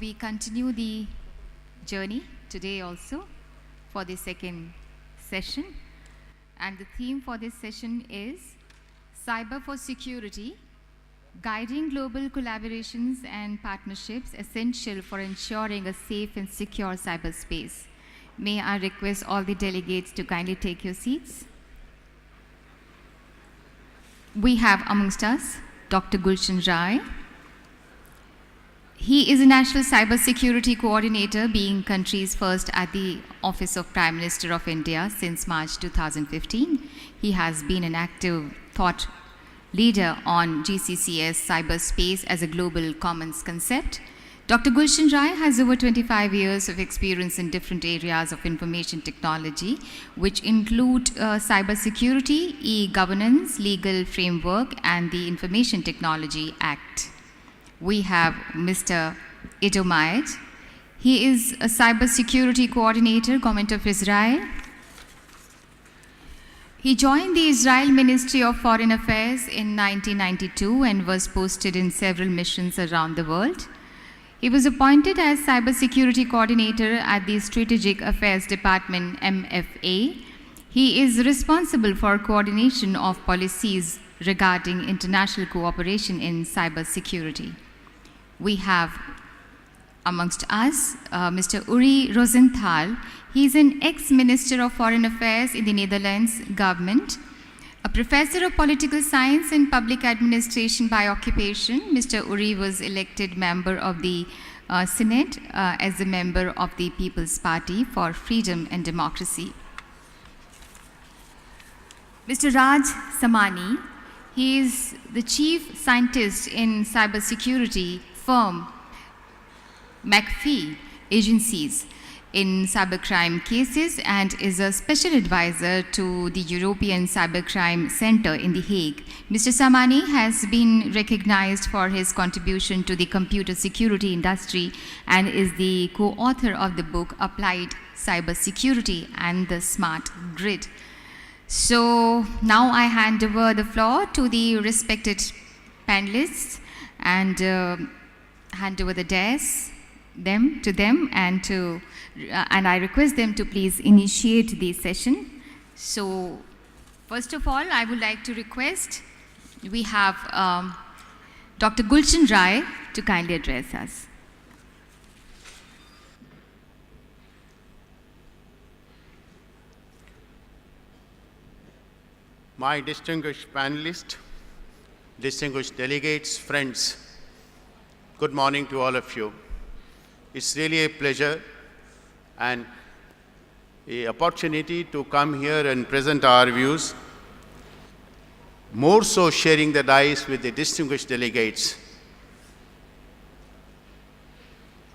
We continue the journey today also for the second session, and the theme for this session is Cyber4Security, guiding global collaborations and partnerships essential for ensuring a safe and secure cyberspace. May I request all the delegates to kindly take your seats. We have amongst us Dr. Gulshan Rai. He is a National Cybersecurity Coordinator, being country's first at the Office of Prime Minister of India since March 2015. He has been an active thought leader on GCCS cyberspace as a global commons concept. Dr. Gulshan Rai has over 25 years of experience in different areas of information technology, which include cybersecurity, e-governance, legal framework, and the Information Technology Act. We have Mr. Iddo Moed. He is a cybersecurity coordinator, Government of Israel. He joined the Israel Ministry of Foreign Affairs in 1992 and was posted in several missions around the world. He was appointed as cybersecurity coordinator at the Strategic Affairs Department, MFA. He is responsible for coordination of policies regarding international cooperation in cybersecurity. We have amongst us Mr. Earley Rosenthal. He is an ex-Minister of Foreign Affairs in the Netherlands government, a professor of political science and public administration by occupation. Mr. Earley was elected member of the Senate as a member of the People's Party for Freedom and Democracy. Mr. Raj Samani, he is the chief scientist in cybersecurity firm McAfee agencies in cybercrime cases and is a special advisor to the European Cybercrime Center in The Hague. Mr. Samani has been recognized for his contribution to the computer security industry and is the co-author of the book Applied Cybersecurity and the Smart Grid. So now I hand over the floor to the respected panelists and hand over the desk to them and I request them to please initiate the session. So first of all, I would like to request we have Dr. Gulshan Rai to kindly address us. My distinguished panelists, distinguished delegates, friends, good morning to all of you. It's really a pleasure and an opportunity to come here and present our views, more so sharing the dice with the distinguished delegates.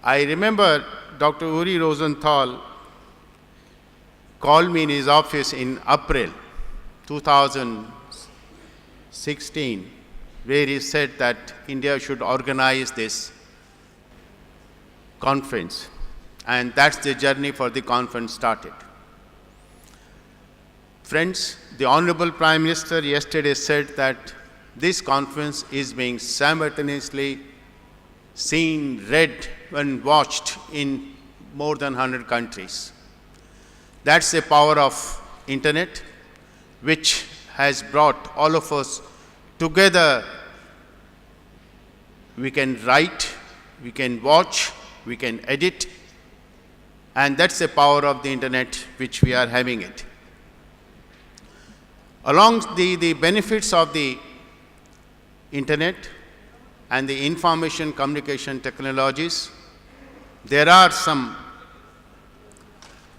I remember Dr. Earley Rosenthal called me in his office in April 2016, where he said that India should organize this conference, and that's the journey for the conference started. Friends, the Honorable Prime Minister yesterday said that this conference is being simultaneously seen, read and watched in more than 100 countries. That's the power of internet, which has brought all of us together. We can write, we can watch, we can edit, and that's the power of the internet which we are having it. Along the benefits of the internet and the information communication technologies, there are some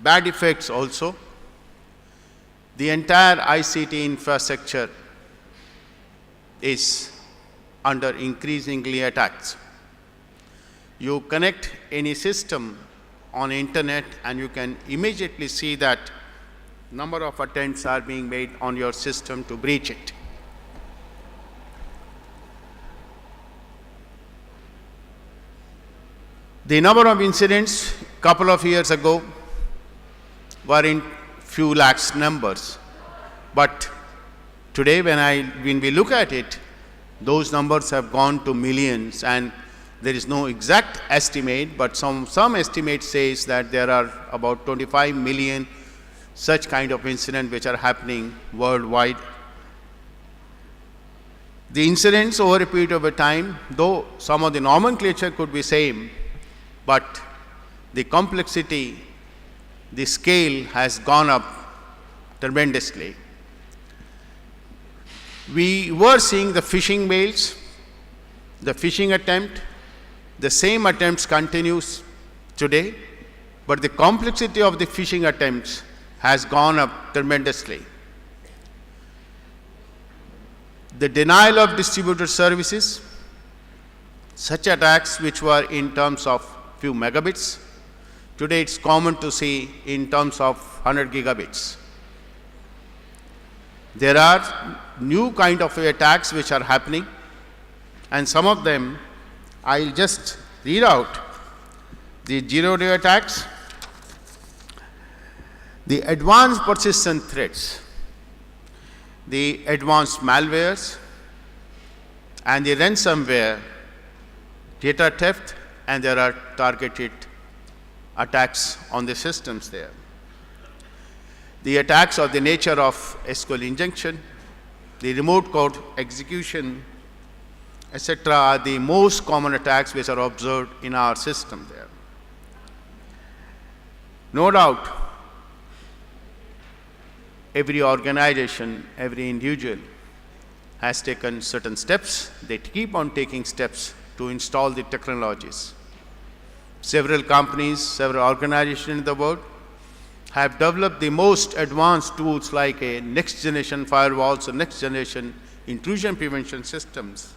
bad effects also. The entire ICT infrastructure is under increasingly attacks. You connect any system on internet and you can immediately see that number of attempts are being made on your system to breach it. The number of incidents couple of years ago were in few lakhs numbers, but today when we look at it, those numbers have gone to millions, and There is no exact estimate, but some estimate says that there are about 25 million such kind of incidents which are happening worldwide. The incidents over a period of a time, though some of the nomenclature could be same, but the complexity, the scale has gone up tremendously. We were seeing the phishing mails, the phishing attempt. The same attempts continues today, but the complexity of the phishing attempts has gone up tremendously. The denial of distributed services, such attacks which were in terms of few megabits, today it's common to see in terms of 100 gigabits. There are new kind of attacks which are happening, and some of them I'll just read out. The zero-day attacks, the advanced persistent threats, the advanced malwares, and the ransomware, data theft, and there are targeted attacks on the systems there. The attacks of the nature of SQL injection, the remote code execution, etc. are the most common attacks which are observed in our system there. No doubt, every organization, every individual has taken certain steps. They keep on taking steps to install the technologies. Several companies, several organizations in the world have developed the most advanced tools like a next generation firewalls or next generation intrusion prevention systems.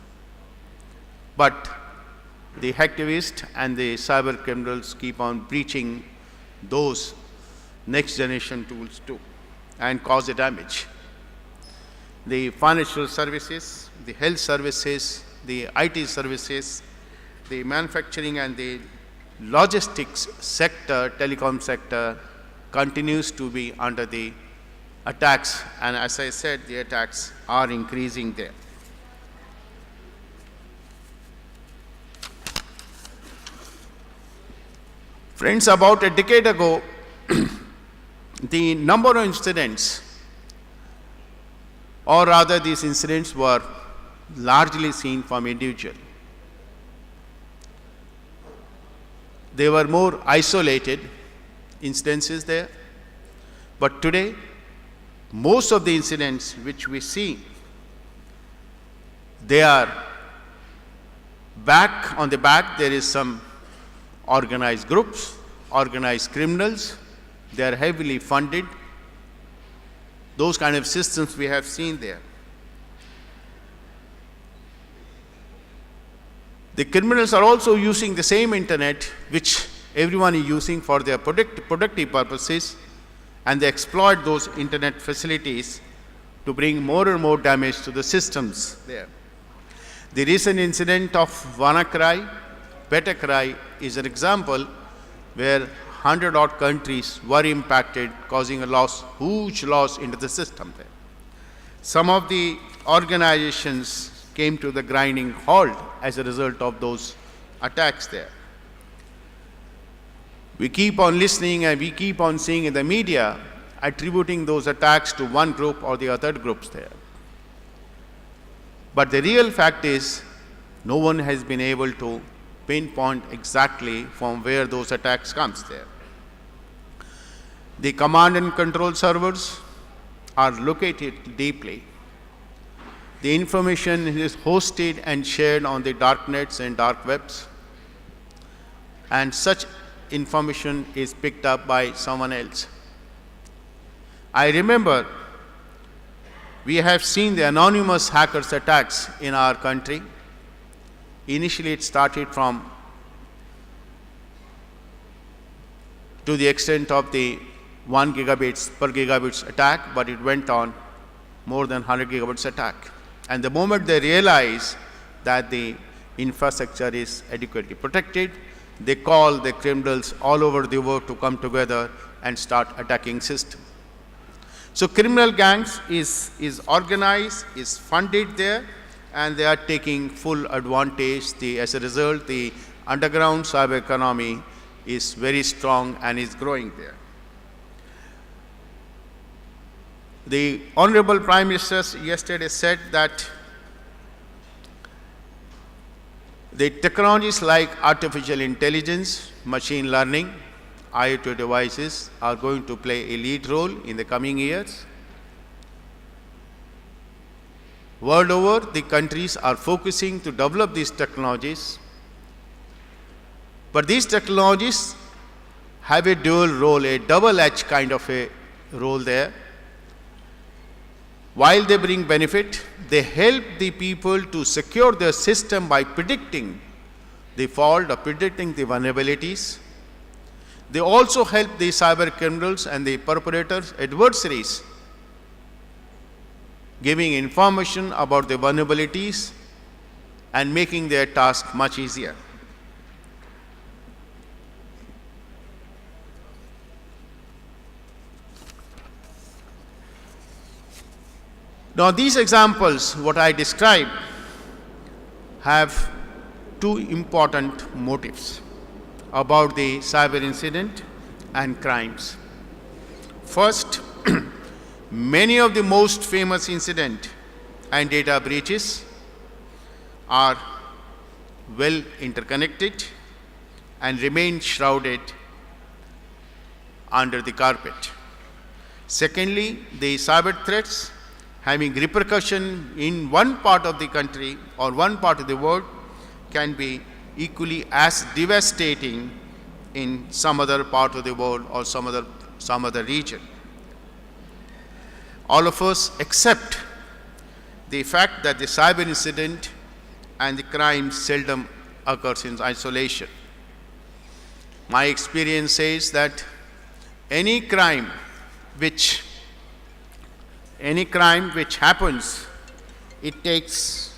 But the hacktivists and the cyber criminals keep on breaching those next generation tools too and cause the damage. The financial services, the health services, the IT services, the manufacturing and the logistics sector, telecom sector continues to be under the attacks, and as I said, the attacks are increasing there. Friends, about a decade ago, the number of incidents, or rather these incidents were largely seen from individual. They were more isolated instances there, but today most of the incidents which we see, they are back on the back. There is some organized groups, organized criminals, they are heavily funded. Those kind of systems we have seen there. The criminals are also using the same internet which everyone is using for their productive purposes, and they exploit those internet facilities to bring more and more damage to the systems there. The recent incident of WannaCry, BetaCry is an example where 100-odd countries were impacted, causing a loss, huge loss into the system there. Some of the organizations came to the grinding halt as a result of those attacks there. We keep on listening and we keep on seeing in the media attributing those attacks to one group or the other groups there. But the real fact is, no one has been able to pinpoint exactly from where those attacks comes there. The command and control servers are located deeply. The information is hosted and shared on the dark nets and dark webs, and such information is picked up by someone else. I remember we have seen the anonymous hackers attacks in our country. Initially it started from to the extent of the 1 gigabits per gigabits attack, but it went on more than 100 gigabits attack. And the moment they realize that the infrastructure is adequately protected, they call the criminals all over the world to come together and start attacking system. So criminal gangs is organized, is funded there, and they are taking full advantage. As a result, the underground cyber economy is very strong and is growing there. The Honorable Prime Minister yesterday said that the technologies like artificial intelligence, machine learning, IoT devices are going to play a lead role in the coming years. World over, the countries are focusing to develop these technologies, but these technologies have a dual role, a double-edged kind of a role there. While they bring benefit, they help the people to secure their system by predicting the fault or predicting the vulnerabilities. They also help the cyber criminals and the perpetrators, adversaries, giving information about the vulnerabilities and making their task much easier. Now, these examples, what I describe, have two important motives about the cyber incident and crimes. First, many of the most famous incident and data breaches are well interconnected and remain shrouded under the carpet. Secondly, the cyber threats having repercussion in one part of the country or one part of the world can be equally as devastating in some other part of the world or some other region. All of us accept the fact that the cyber incident and the crime seldom occurs in isolation. My experience says that any crime which happens, it takes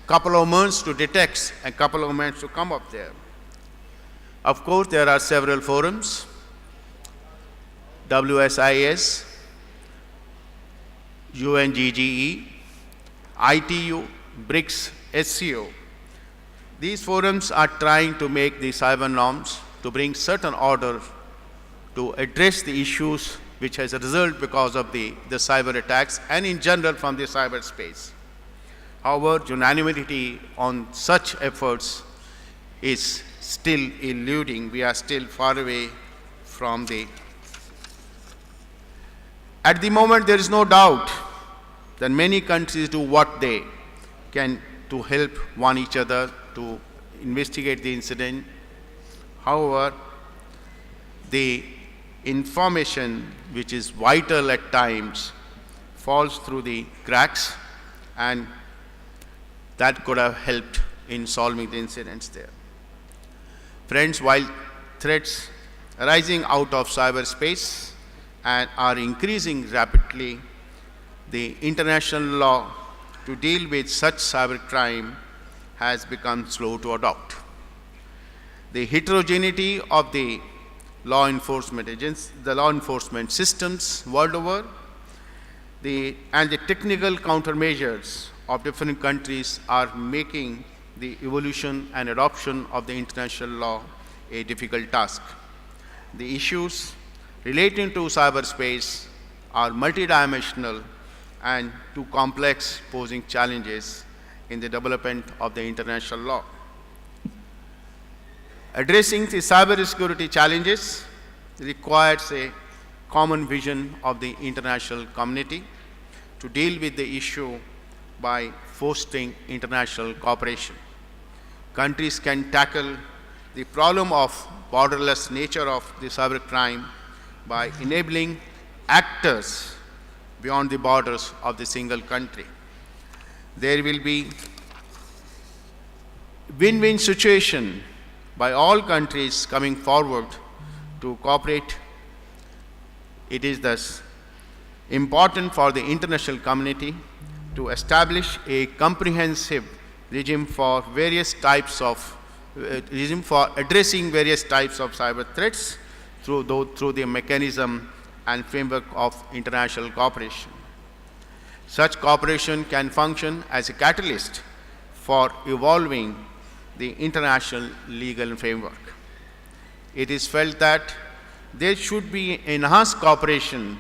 couple of months to detect and couple of months to come up there. Of course, there are several forums, WSIS, UNGGE, ITU, BRICS, SCO. These forums are trying to make the cyber norms to bring certain order to address the issues which has a result because of the cyber attacks and in general from the cyberspace. However, unanimity on such efforts is still eluding. We are still far away from the. At the moment, there is no doubt that many countries do what they can to help one each other to investigate the incident. However, the information which is vital at times falls through the cracks, and that could have helped in solving the incidents there. Friends, while threats arising out of cyberspace and are increasing rapidly, the international law to deal with such cybercrime has become slow to adopt. The heterogeneity of the law enforcement agents, the law enforcement systems world over, and the technical countermeasures of different countries are making the evolution and adoption of the international law a difficult task. The issues relating to cyberspace are multidimensional and too complex, posing challenges in the development of the international law. Addressing the cybersecurity challenges requires a common vision of the international community to deal with the issue by fostering international cooperation. Countries can tackle the problem of borderless nature of the cybercrime by enabling actors beyond the borders of the single country. There will be win-win situation by all countries coming forward to cooperate. It is thus important for the international community to establish a comprehensive regime for addressing various types of cyber threats through the mechanism and framework of international cooperation. Such cooperation can function as a catalyst for evolving the international legal framework. It is felt that there should be enhanced cooperation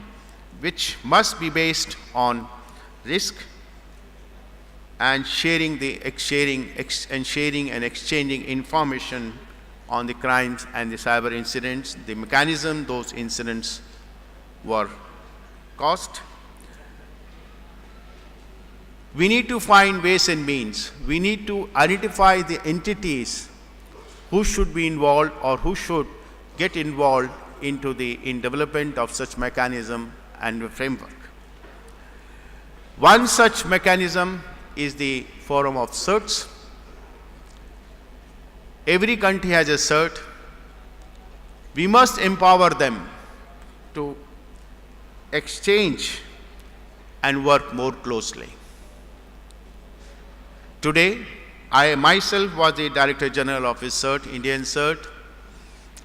which must be based on risk and sharing and exchanging information on the crimes and the cyber incidents, the mechanism those incidents were caused. We need to find ways and means. We need to identify the entities who should be involved or who should get involved in development of such mechanism and framework. One such mechanism is the forum of certs. Every country has a cert. We must empower them to exchange and work more closely. Today, I myself was the Director General of his CERT, Indian CERT.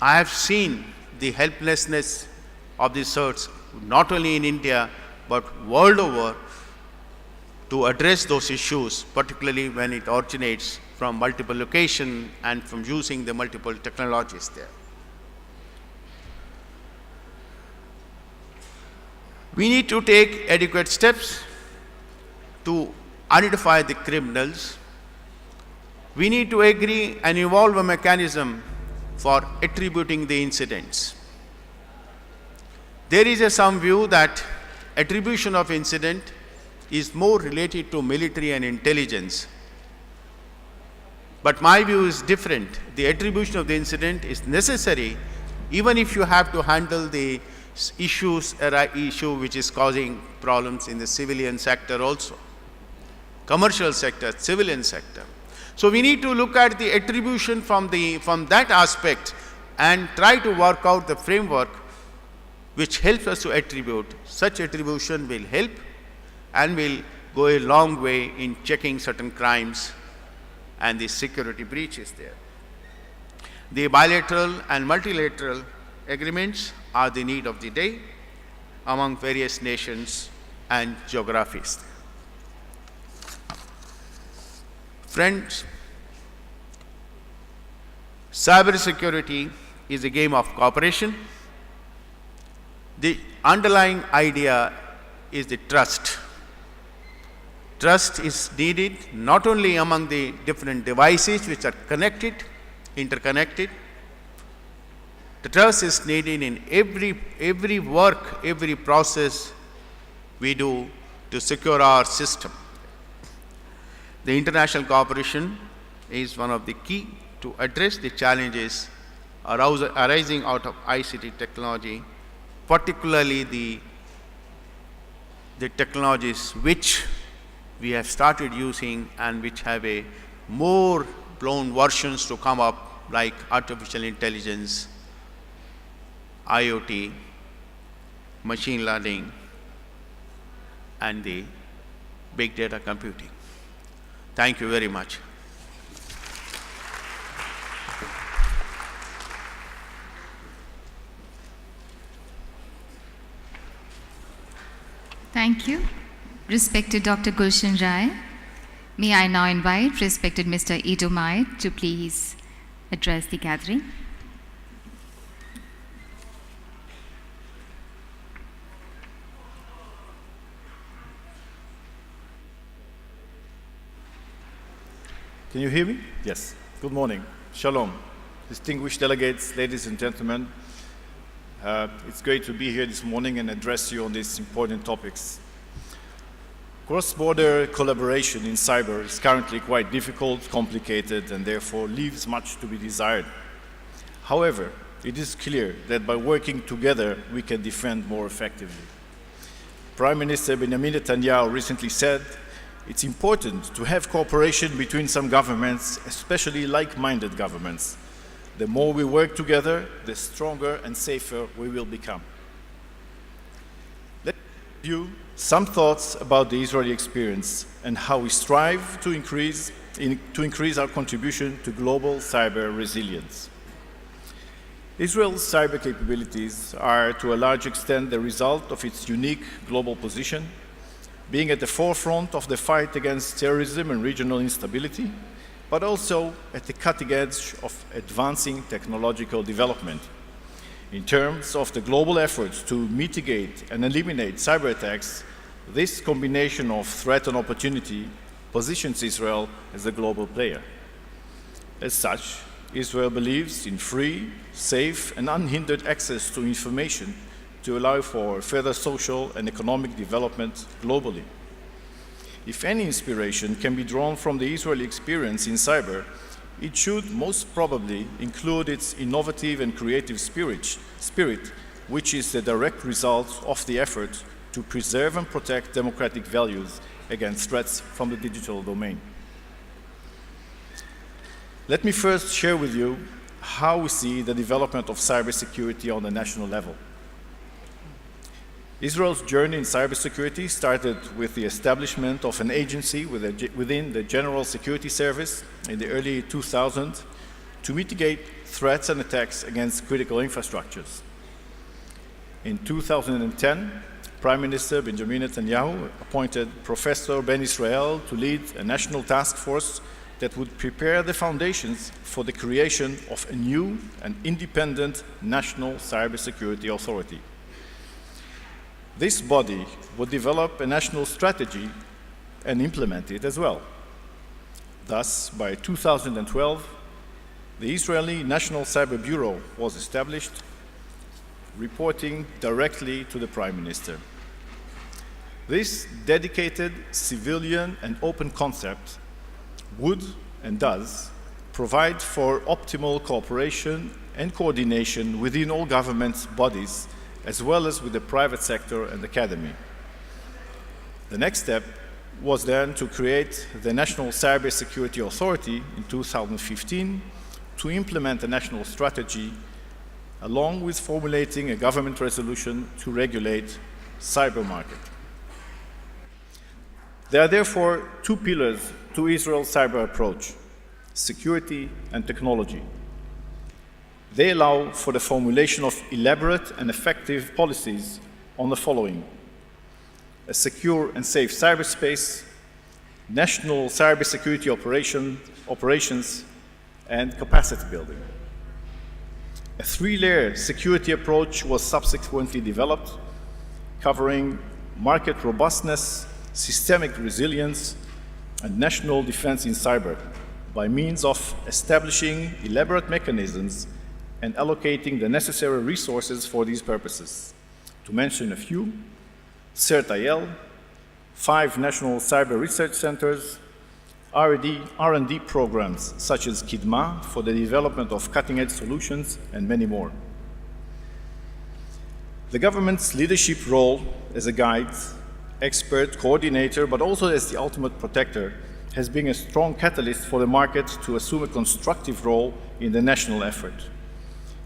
I have seen the helplessness of the CERTs, not only in India, but world over, to address those issues, particularly when it originates from multiple locations and from using the multiple technologies there. We need to take adequate steps to identify the criminals. We need to agree and evolve a mechanism for attributing the incidents. There is some view that attribution of incident is more related to military and intelligence. But my view is different. The attribution of the incident is necessary even if you have to handle the issue which is causing problems in the civilian sector also. Commercial sector, civilian sector. So we need to look at the attribution from that aspect and try to work out the framework which helps us to attribute. Such attribution will help and will go a long way in checking certain crimes and the security breaches there. The bilateral and multilateral agreements are the need of the day among various nations and geographies. Friends, cybersecurity is a game of cooperation. The underlying idea is the trust. Trust is needed not only among the different devices which are connected, interconnected. The trust is needed in every work, every process we do to secure our system. The international cooperation is one of the key to address the challenges arising out of ICT technology, particularly the technologies which we have started using and which have a more blown versions to come up, like artificial intelligence, IoT, machine learning, and the big data computing. Thank you very much. Thank you. Respected Dr. Gulshan Rai, may I now invite respected Mr. Iddo Moed to please address the gathering. Can you hear me? Yes. Good morning. Shalom. Distinguished delegates, ladies and gentlemen, it's great to be here this morning and address you on these important topics. Cross-border collaboration in cyber is currently quite difficult, complicated, and therefore leaves much to be desired. However, it is clear that by working together, we can defend more effectively. Prime Minister Benjamin Netanyahu recently said, it's important to have cooperation between some governments, especially like-minded governments. The more we work together, the stronger and safer we will become. Let me give you some thoughts about the Israeli experience and how we strive to increase our contribution to global cyber resilience. Israel's cyber capabilities are to a large extent the result of its unique global position, being at the forefront of the fight against terrorism and regional instability, but also at the cutting edge of advancing technological development. In terms of the global efforts to mitigate and eliminate cyber attacks, this combination of threat and opportunity positions Israel as a global player. As such, Israel believes in free, safe, and unhindered access to information to allow for further social and economic development globally. If any inspiration can be drawn from the Israeli experience in cyber, it should most probably include its innovative and creative spirit, which is the direct result of the effort to preserve and protect democratic values against threats from the digital domain. Let me first share with you how we see the development of cybersecurity on the national level. Israel's journey in cybersecurity started with the establishment of an agency within the General Security Service in the early 2000s to mitigate threats and attacks against critical infrastructures. In 2010, Prime Minister Benjamin Netanyahu appointed Professor Ben Israel to lead a national task force that would prepare the foundations for the creation of a new and independent national cybersecurity authority. This body would develop a national strategy and implement it as well. Thus, by 2012, the Israeli National Cyber Bureau was established, reporting directly to the Prime Minister. This dedicated civilian and open concept would and does provide for optimal cooperation and coordination within all government bodies, as well as with the private sector and academy. The next step was then to create the National Cybersecurity Authority in 2015 to implement a national strategy, along with formulating a government resolution to regulate cyber market. There are therefore two pillars to Israel's cyber approach: security and technology. They allow for the formulation of elaborate and effective policies on the following: a secure and safe cyberspace, national cybersecurity operations, and capacity building. A three-layer security approach was subsequently developed, covering market robustness, systemic resilience, and national defense in cyber, by means of establishing elaborate mechanisms and allocating the necessary resources for these purposes. To mention a few: CERT-IL, 5 national cyber research centers, R&D programs such as Kidma for the development of cutting-edge solutions, and many more. The government's leadership role as a guide, expert, coordinator, but also as the ultimate protector, has been a strong catalyst for the market to assume a constructive role in the national effort.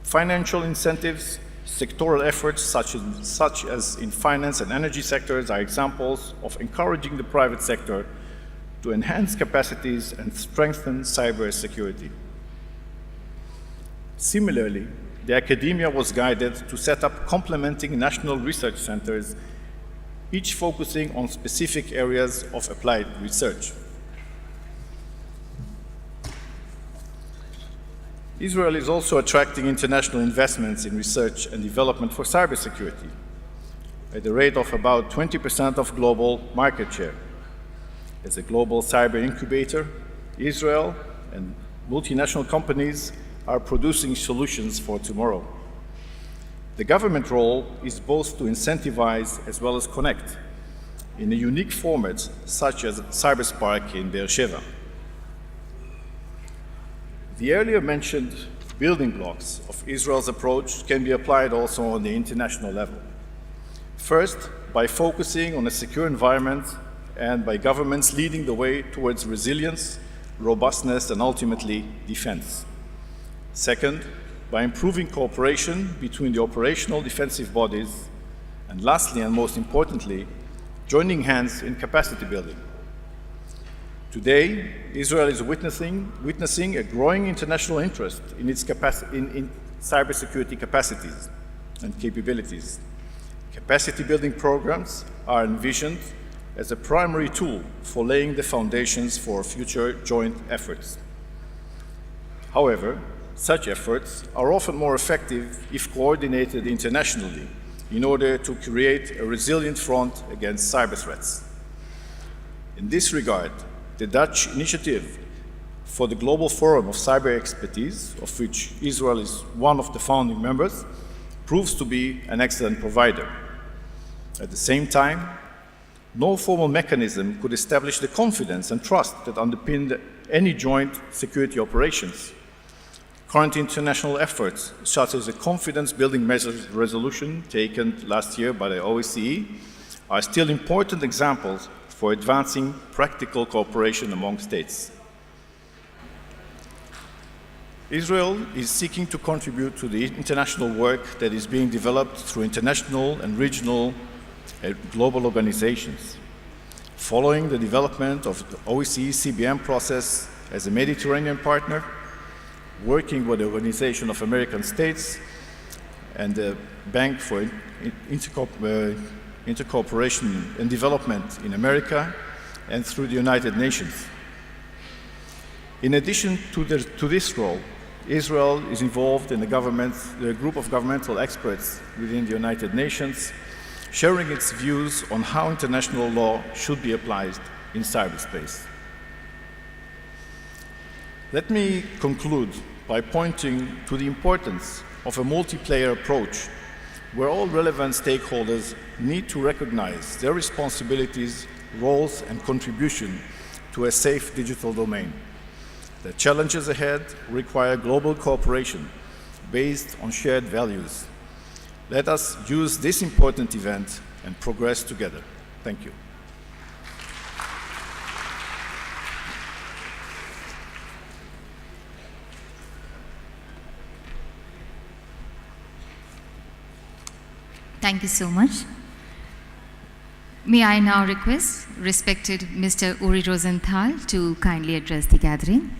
Financial incentives, sectoral efforts such as in finance and energy sectors are examples of encouraging the private sector to enhance capacities and strengthen cyber security. Similarly, the academia was guided to set up complementing national research centers, each focusing on specific areas of applied research. Israel is also attracting international investments in research and development for cybersecurity at the rate of about 20% of global market share. As a global cyber incubator, Israel and multinational companies are producing solutions for tomorrow. The government role is both to incentivize as well as connect in a unique format such as CyberSpark in Beersheba. The earlier mentioned building blocks of Israel's approach can be applied also on the international level. First, by focusing on a secure environment and by governments leading the way towards resilience, robustness, and ultimately defense. Second, by improving cooperation between the operational defensive bodies. And lastly, and most importantly, joining hands in capacity building. Today, Israel is witnessing a growing international interest in its in cybersecurity capacities and capabilities. Capacity building programs are envisioned as a primary tool for laying the foundations for future joint efforts. However, such efforts are often more effective if coordinated internationally in order to create a resilient front against cyber threats. In this regard, the Dutch initiative for the Global Forum of Cyber Expertise, of which Israel is one of the founding members, proves to be an excellent provider. At the same time, no formal mechanism could establish the confidence and trust that underpin any joint security operations. Current international efforts, such as the confidence-building measures resolution taken last year by the OSCE, are still important examples for advancing practical cooperation among states. Israel is seeking to contribute to the international work that is being developed through international and regional global organizations. Following the development of the OSCE CBM process as a Mediterranean partner, working with the Organization of American States and the Bank for Intercooperation and Development in America, and through the United Nations. In addition to this role, Israel is involved in the group of governmental experts within the United Nations, sharing its views on how international law should be applied in cyberspace. Let me conclude by pointing to the importance of a multi-player approach where all relevant stakeholders need to recognize their responsibilities, roles, and contribution to a safe digital domain. The challenges ahead require global cooperation based on shared values. Let us use this important event and progress together. Thank you. Thank you so much. May I now request respected Mr. Earley Rosenthal to kindly address the gathering.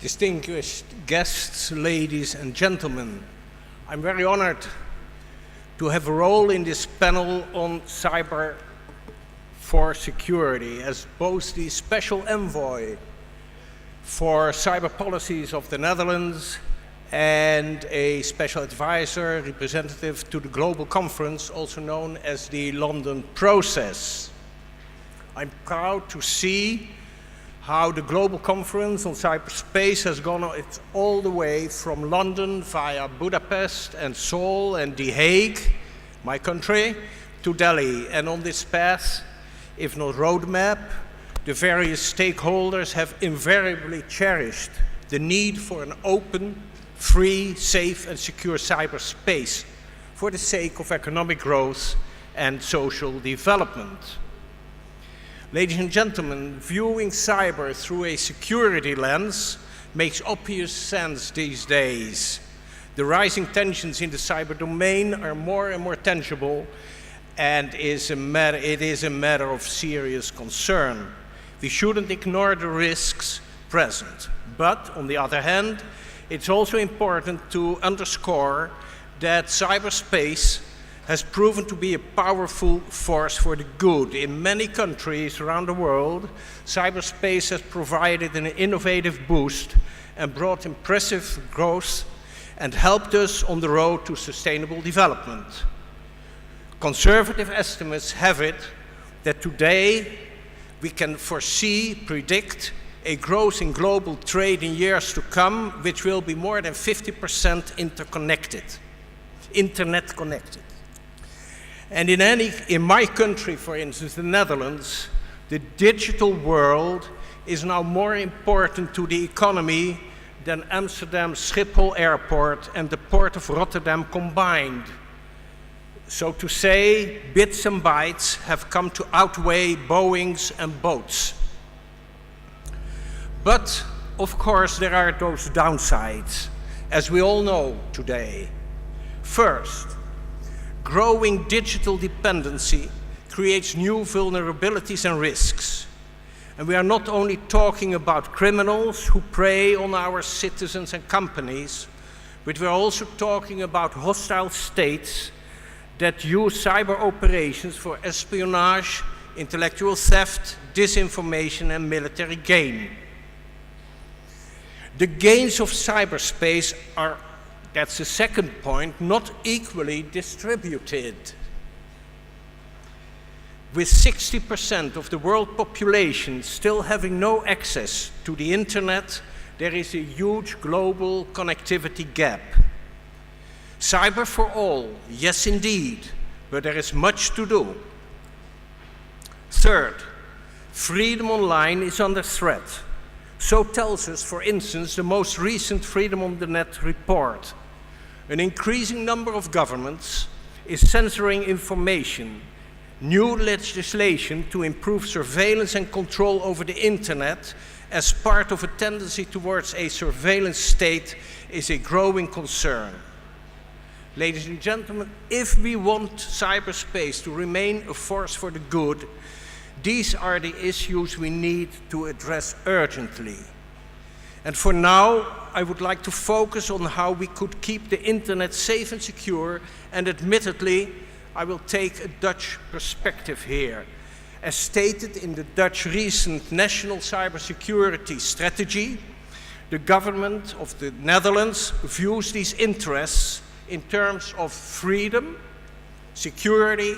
Distinguished guests, ladies and gentlemen, I'm very honored to have a role in this panel on Cyber4Security as both the special envoy for cyber policies of the Netherlands and a special advisor representative to the global conference, also known as the London Process. I'm proud to see how the global conference on cyberspace has gone all the way from London via Budapest and Seoul and The Hague, my country, to Delhi. And on this path, if not roadmap, the various stakeholders have invariably cherished the need for an open, free, safe and secure cyberspace for the sake of economic growth and social development. Ladies and gentlemen, viewing cyber through a security lens makes obvious sense these days. The rising tensions in the cyber domain are more and more tangible, and it is a matter of serious concern. We shouldn't ignore the risks present. But, on the other hand, it's also important to underscore that cyberspace has proven to be a powerful force for the good. In many countries around the world, cyberspace has provided an innovative boost and brought impressive growth and helped us on the road to sustainable development. Conservative estimates have it that today we can predict a growth in global trade in years to come, which will be more than 50% internet connected. And in my country, for instance, the Netherlands, the digital world is now more important to the economy than Amsterdam Schiphol Airport and the Port of Rotterdam combined. So to say, bits and bytes have come to outweigh Boeings and boats. But, of course, there are those downsides, as we all know today. First, growing digital dependency creates new vulnerabilities and risks. And we are not only talking about criminals who prey on our citizens and companies, but we are also talking about hostile states that use cyber operations for espionage, intellectual theft, disinformation, and military gain. The gains of cyberspace are, that's the second point, not equally distributed. With 60% of the world population still having no access to the internet, there is a huge global connectivity gap. Cyber for all, yes indeed, but there is much to do. Third, freedom online is under threat. So tells us, for instance, the most recent Freedom on the Net report. An increasing number of governments is censoring information. New legislation to improve surveillance and control over the internet as part of a tendency towards a surveillance state is a growing concern. Ladies and gentlemen, if we want cyberspace to remain a force for the good, these are the issues we need to address urgently. And for now, I would like to focus on how we could keep the internet safe and secure, and admittedly, I will take a Dutch perspective here. As stated in the Dutch recent National Cybersecurity Strategy, the government of the Netherlands views these interests in terms of freedom, security,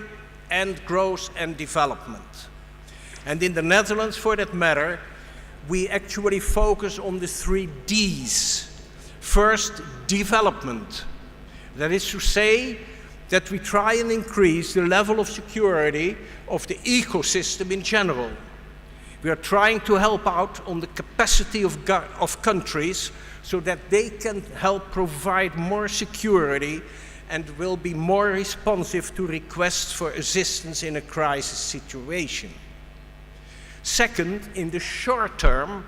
and growth and development. And in the Netherlands, for that matter, we actually focus on the 3 Ds. First, development. That is to say that we try and increase the level of security of the ecosystem in general. We are trying to help out on the capacity of countries so that they can help provide more security and will be more responsive to requests for assistance in a crisis situation. Second, in the short term,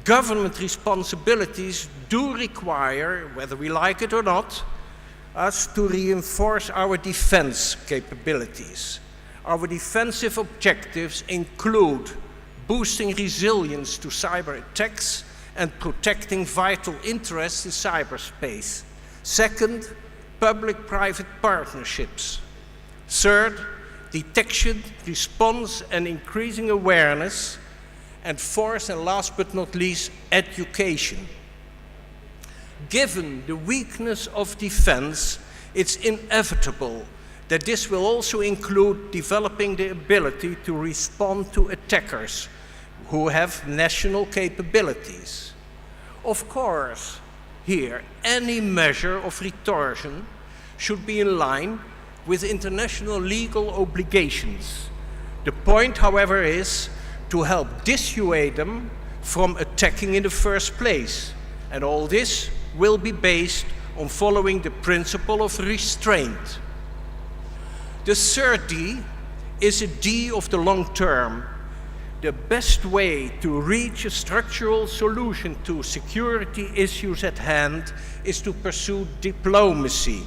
government responsibilities do require, whether we like it or not, us to reinforce our defense capabilities. Our defensive objectives include boosting resilience to cyber attacks and protecting vital interests in cyberspace. Second, public-private partnerships. Third, detection, response, and increasing awareness. And fourth, and last but not least, education. Given the weakness of defense, it's inevitable that this will also include developing the ability to respond to attackers who have national capabilities. Of course, here, any measure of retortion should be in line with international legal obligations. The point, however, is to help dissuade them from attacking in the first place. And all this will be based on following the principle of restraint. The third D is a D of the long term. The best way to reach a structural solution to security issues at hand is to pursue diplomacy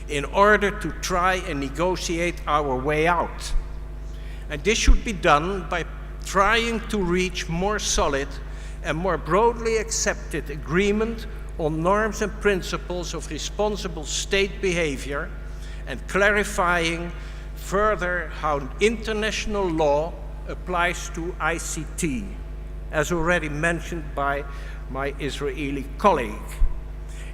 in order to try and negotiate our way out. And this should be done by trying to reach more solid and more broadly accepted agreement on norms and principles of responsible state behavior, and clarifying further how international law applies to ICT, as already mentioned by my Israeli colleague.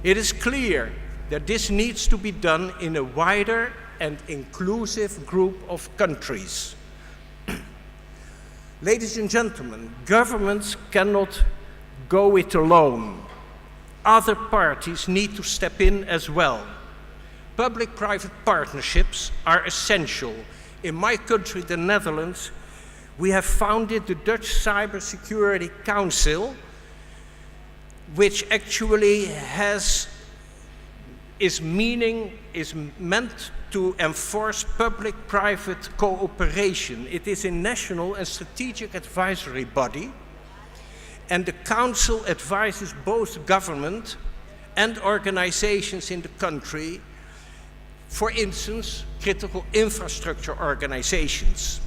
It is clear that this needs to be done in a wider and inclusive group of countries. Ladies and gentlemen, governments cannot go it alone. Other parties need to step in as well. Public-private partnerships are essential. In my country, the Netherlands, we have founded the Dutch Cybersecurity Council, which actually is meant to enforce public-private cooperation. It is a national and strategic advisory body, and the Council advises both government and organizations in the country, for instance, critical infrastructure organizations.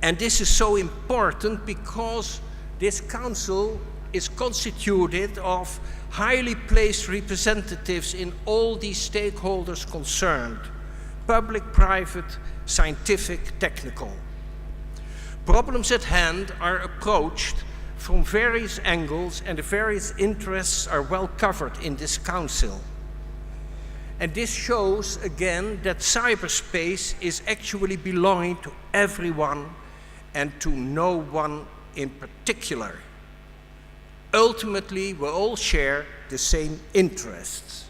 And this is so important because this council is constituted of highly placed representatives in all these stakeholders concerned: public, private, scientific, technical. Problems at hand are approached from various angles, and the various interests are well covered in this council. And this shows again that cyberspace is actually belonging to everyone and to no one in particular. Ultimately, we all share the same interests.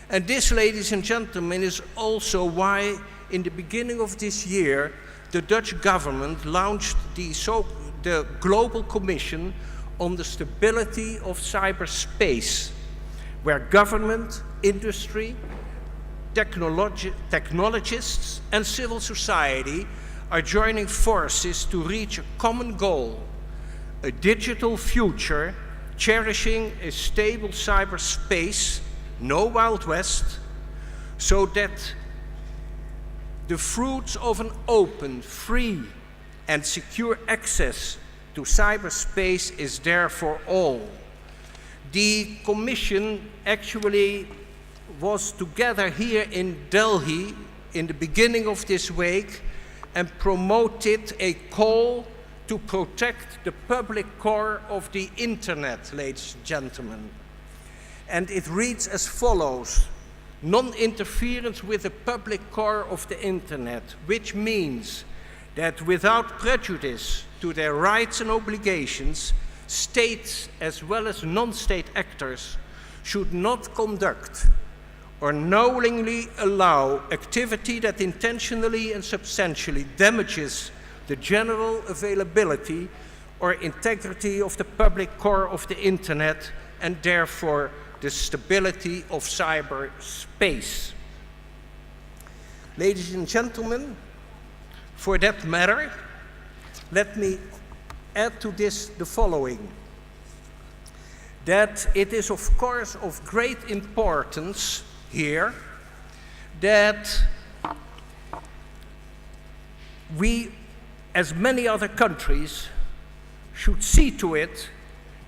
And this, ladies and gentlemen, is also why in the beginning of this year, the Dutch government launched the Global Commission on the Stability of Cyberspace, where government, industry, technologists, and civil society are joining forces to reach a common goal: a digital future cherishing a stable cyberspace, no Wild West, so that the fruits of an open, free, and secure access to cyberspace is there for all. The Commission actually was together here in Delhi in the beginning of this week and promoted a call to protect the public core of the internet, ladies and gentlemen. And it reads as follows: non-interference with the public core of the internet, which means that without prejudice to their rights and obligations, states as well as non-state actors should not conduct or knowingly allow activity that intentionally and substantially damages the general availability or integrity of the public core of the internet, and therefore the stability of cyberspace. Ladies and gentlemen, for that matter, let me add to this the following: that it is of course of great importance here that we, as many other countries, should see to it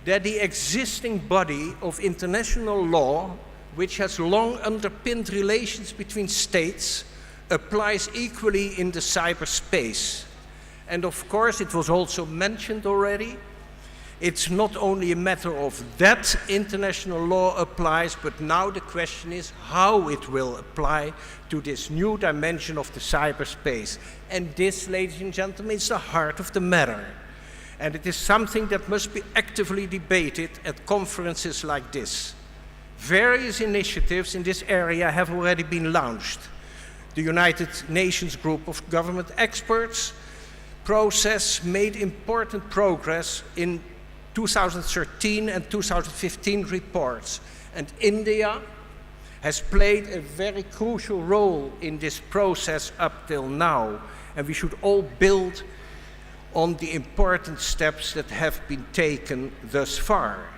that the existing body of international law, which has long underpinned relations between states, applies equally in the cyberspace. And of course, it was also mentioned already, it's not only a matter of that international law applies, but now the question is how it will apply to this new dimension of the cyberspace. And this, ladies and gentlemen, is the heart of the matter. And it is something that must be actively debated at conferences like this. Various initiatives in this area have already been launched. The United Nations Group of Government Experts process made important progress in 2013 and 2015 reports. And India has played a very crucial role in this process up till now. And we should all build on the important steps that have been taken thus far.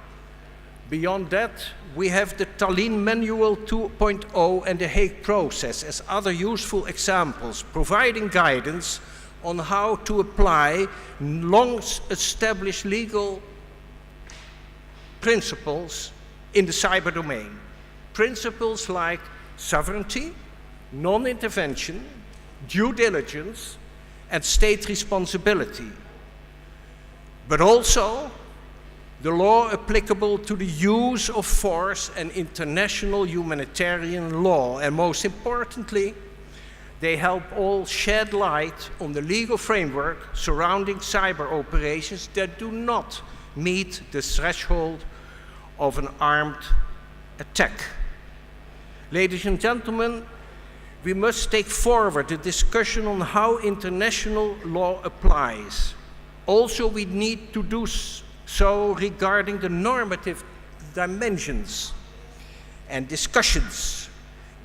Beyond that, we have the Tallinn Manual 2.0 and the Hague process as other useful examples, providing guidance on how to apply long-established legal principles in the cyber domain. Principles like sovereignty, non-intervention, due diligence, and state responsibility. But also the law applicable to the use of force and international humanitarian law. And most importantly, they help all shed light on the legal framework surrounding cyber operations that do not meet the threshold of an armed attack. Ladies and gentlemen, we must take forward the discussion on how international law applies. Also, we need to do so regarding the normative dimensions and discussions,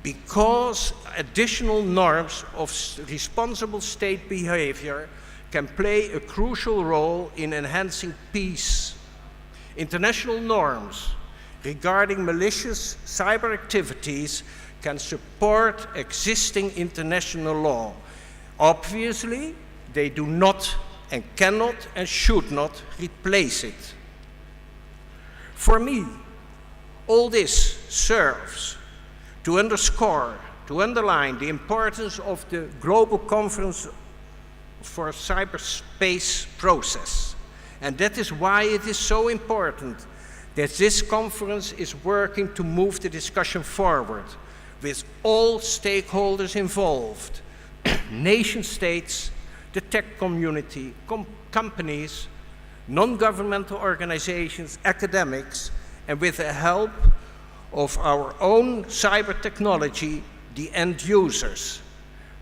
because additional norms of responsible state behavior can play a crucial role in enhancing peace. International norms regarding malicious cyber activities can support existing international law. Obviously, They do not and cannot and should not replace it. For me, all this serves to underscore, to underline the importance of the Global Conference for Cyberspace process. And that is why it is so important that this conference is working to move the discussion forward with all stakeholders involved, nation states, the tech community, companies, non-governmental organizations, academics, and with the help of our own cyber technology, the end users.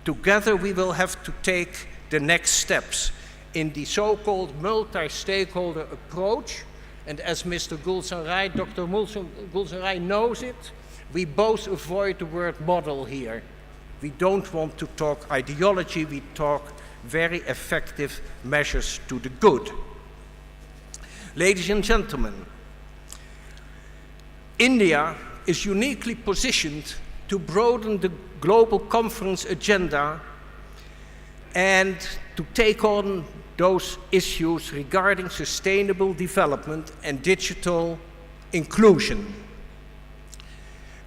Together we will have to take the next steps in the so-called multi-stakeholder approach. And as Mr. Gulsanrai, Dr. Gulsanrai knows it, we both avoid the word model here. We don't want to talk ideology, we talk very effective measures to the good. Ladies and gentlemen, India is uniquely positioned to broaden the global conference agenda and to take on those issues regarding sustainable development and digital inclusion.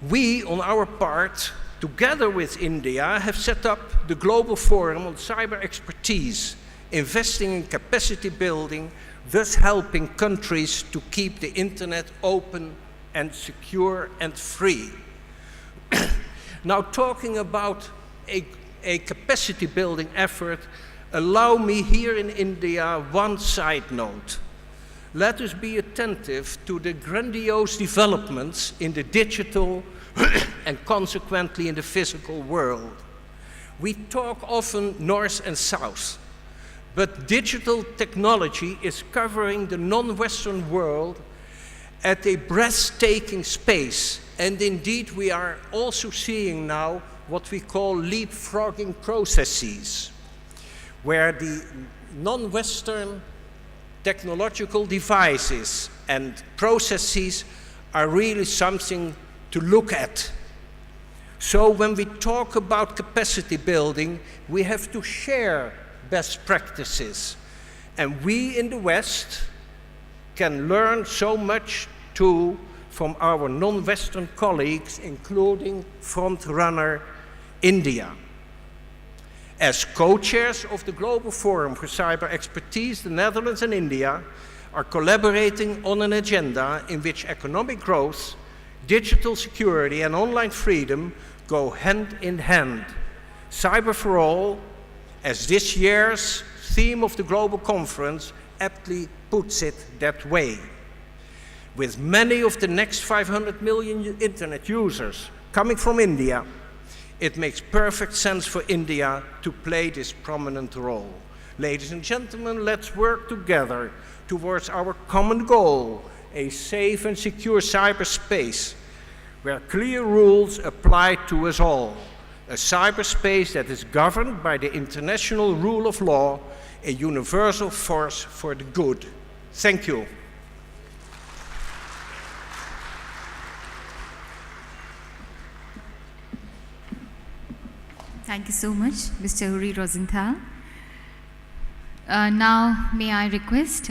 We, on our part, together with India, have set up the Global Forum on Cyber Expertise, investing in capacity building, thus helping countries to keep the internet open and secure and free. Now, talking about a capacity building effort, allow me here in India one side note. Let us be attentive to the grandiose developments in the digital and consequently in the physical world. We talk often north and south, but digital technology is covering the non-Western world at a breathtaking pace. And indeed, we are also seeing now what we call leapfrogging processes, where the non-Western technological devices and processes are really something to look at. So when we talk about capacity building, we have to share best practices. And we in the West can learn so much too from our non-Western colleagues, including front-runner India. As co-chairs of the Global Forum for Cyber Expertise, the Netherlands and India are collaborating on an agenda in which economic growth, digital security, and online freedom go hand in hand. Cyber for all, as this year's theme of the Global Conference aptly puts it that way. With many of the next 500 million internet users coming from India, it makes perfect sense for India to play this prominent role. Ladies and gentlemen, let's work together towards our common goal, a safe and secure cyberspace where clear rules apply to us all. A cyberspace that is governed by the international rule of law, a universal force for the good. Thank you. Thank you so much, Mr. Earley Rosenthal. Now, may I request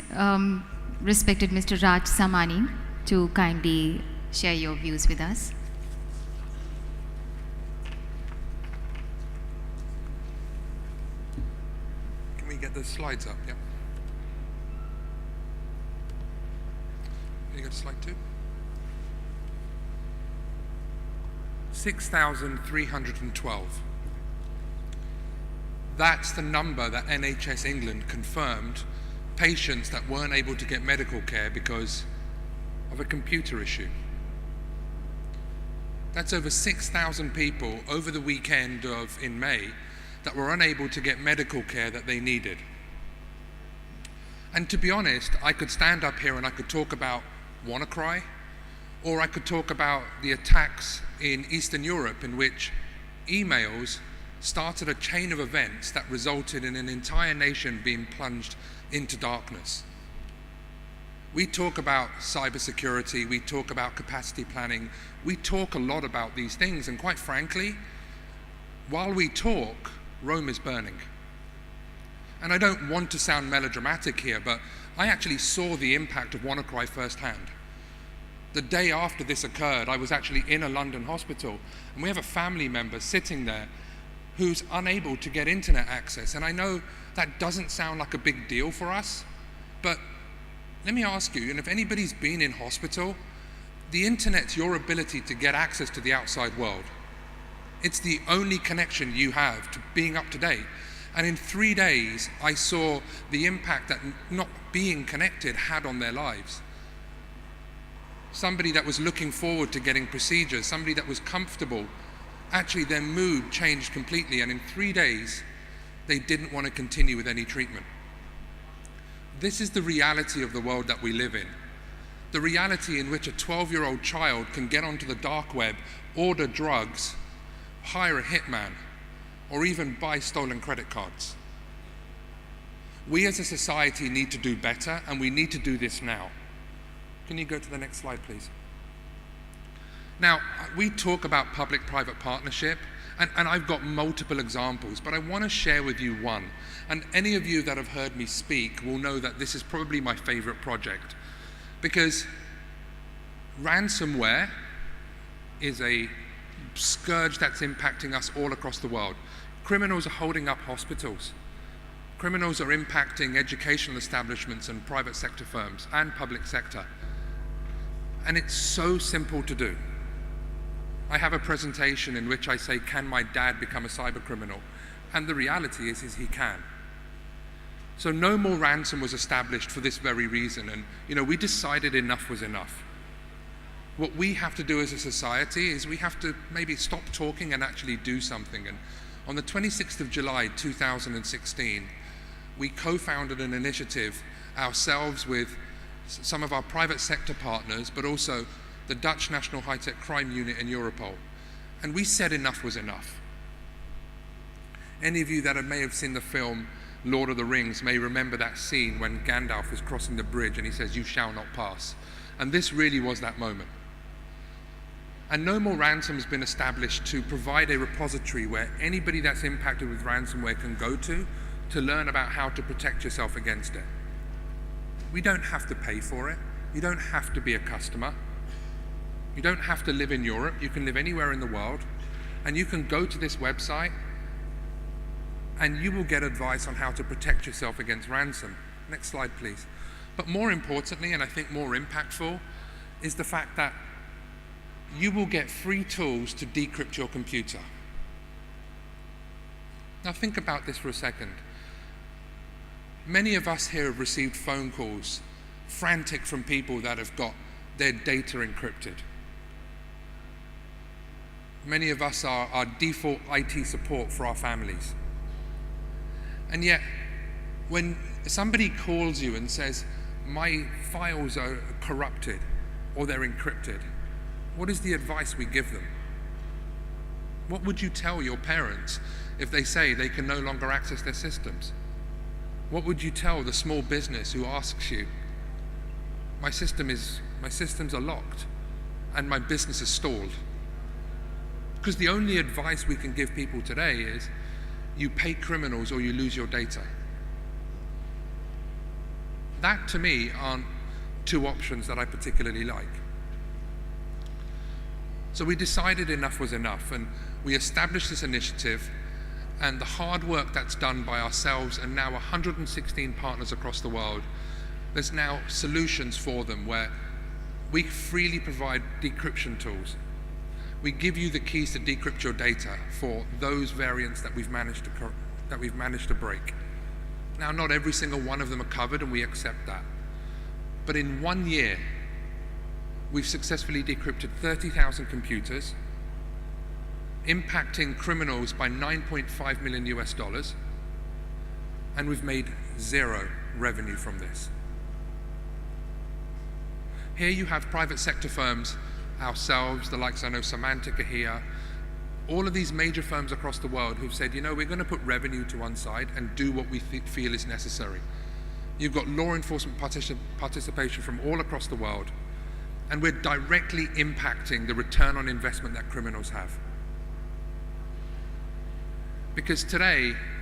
respected Mr. Raj Samani to kindly share your views with us. Can we get the slides up? Yeah. Can you go to slide 2? 6,312. That's the number that NHS England confirmed patients that weren't able to get medical care because of a computer issue. That's over 6,000 people over the weekend in May that were unable to get medical care that they needed. And to be honest, I could stand up here and I could talk about WannaCry, or I could talk about the attacks in Eastern Europe in which emails started a chain of events that resulted in an entire nation being plunged into darkness. We talk about cybersecurity, we talk about capacity planning, we talk a lot about these things, and quite frankly, while we talk, Rome is burning. And I don't want to sound melodramatic here, but I actually saw the impact of WannaCry firsthand. The day after this occurred, I was actually in a London hospital, and we have a family member sitting there who's unable to get internet access. And I know that doesn't sound like a big deal for us, but let me ask you, and if anybody's been in hospital, the internet's your ability to get access to the outside world. It's the only connection you have to being up to date. And in 3 days, I saw the impact that not being connected had on their lives. Somebody that was looking forward to getting procedures, somebody that was comfortable, actually their mood changed completely, and in 3 days, they didn't want to continue with any treatment. This is the reality of the world that we live in. The reality in which a 12-year-old child can get onto the dark web, order drugs, hire a hitman, or even buy stolen credit cards. We as a society need to do better, and we need to do this now. Can you go to the next slide, please? Now, we talk about public-private partnership, and I've got multiple examples, but I want to share with you one. And any of you that have heard me speak will know that this is probably my favorite project, because ransomware is a scourge that's impacting us all across the world. Criminals are holding up hospitals. Criminals are impacting educational establishments and private sector firms and public sector. And it's so simple to do. I have a presentation in which I say, can my dad become a cyber criminal? And the reality is he can. So no more ransom was established for this very reason. And we decided enough was enough. What we have to do as a society is we have to maybe stop talking and actually do something. And on the 26th of July 2016, we co-founded an initiative ourselves with some of our private sector partners, but also the Dutch National High-Tech Crime Unit in Europol. And we said enough was enough. Any of you that may have seen the film Lord of the Rings may remember that scene when Gandalf is crossing the bridge and he says, "You shall not pass." And this really was that moment. And no more ransom has been established to provide a repository where anybody that's impacted with ransomware can go to learn about how to protect yourself against it. We don't have to pay for it. You don't have to be a customer. You don't have to live in Europe. You can live anywhere in the world. And you can go to this website and you will get advice on how to protect yourself against ransom. Next slide, please. But more importantly, and I think more impactful, is the fact that you will get free tools to decrypt your computer. Now think about this for a second. Many of us here have received phone calls, frantic, from people that have got their data encrypted. Many of us are our default IT support for our families. And yet, when somebody calls you and says, "My files are corrupted," or "they're encrypted," what is the advice we give them? What would you tell your parents if they say they can no longer access their systems? What would you tell the small business who asks you, my systems are locked and my business is stalled"? Because the only advice we can give people today is, you pay criminals or you lose your data. That, to me, aren't two options that I particularly like. So we decided enough was enough, and we established this initiative, and the hard work that's done by ourselves and now 116 partners across the world, there's now solutions for them where we freely provide decryption tools. We give you the keys to decrypt your data for those variants that we've managed to break. Now, not every single one of them are covered, and we accept that. But in 1 year, we've successfully decrypted 30,000 computers, impacting criminals by $9.5 million US, and we've made zero revenue from this. Here you have private sector firms, ourselves, the likes, I know Symantec are here, all of these major firms across the world who've said, we're going to put revenue to one side and do what we feel is necessary. You've got law enforcement participation from all across the world, and we're directly impacting the return on investment that criminals have. Because today,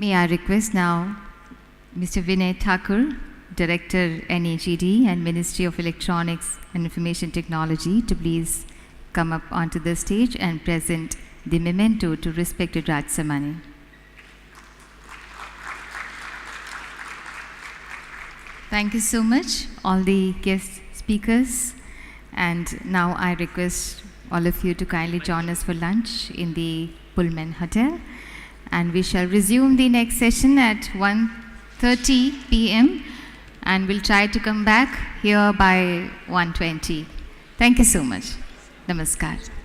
May I request now Mr. Vinay Thakur, Director NAGD and Ministry of Electronics and Information Technology, to please come up onto the stage and present the memento to respected Raj Samani. Thank you so much, all the guest speakers. And now I request all of you to kindly join us for lunch in the Pullman Hotel. And we shall resume the next session at 1:30 p.m. and we'll try to come back here by 1:20. Thank you so much. Namaskar.